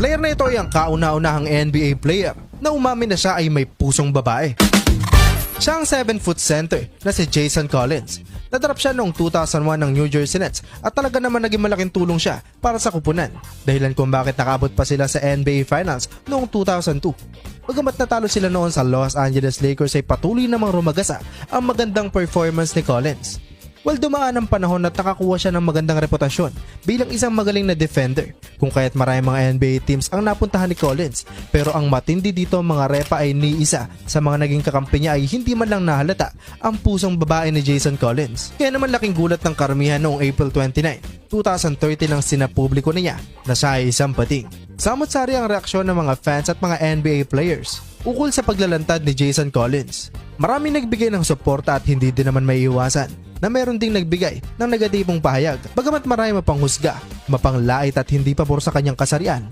Player na ito ay ang kauna-unahang NBA player na umamin na siya ay may pusong babae. Siya ang 7-foot center na si Jason Collins. Nadraft siya noong 2001 ng New Jersey Nets at talaga naman naging malaking tulong siya para sa kupunan. Dahilan kung bakit nakabot pa sila sa NBA Finals noong 2002. Bagamat natalo sila noon sa Los Angeles Lakers ay patuloy namang rumagasa ang magandang performance ni Collins. Well, dumaan ang panahon at nakakuha siya ng magandang reputasyon bilang isang magaling na defender, kung kaya't maraming mga NBA teams ang napuntahan ni Collins. Pero ang matindi dito mga repa ay ni isa sa mga naging kakampi niya ay hindi man lang nahalata ang pusong babae ni Jason Collins. Kaya naman laking gulat ng karamihan noong April 29, 2013 nang sinapubliko niya na siya ay isang pating. Samot-sari ang reaksyon ng mga fans at mga NBA players ukol sa paglalantad ni Jason Collins. Marami nagbigay ng suporta at hindi din naman maiiwasan na meron ding nagbigay ng negatibong pahayag, bagamat marami mapanghusga, mapanglait at hindi pabor sa kanyang kasarian.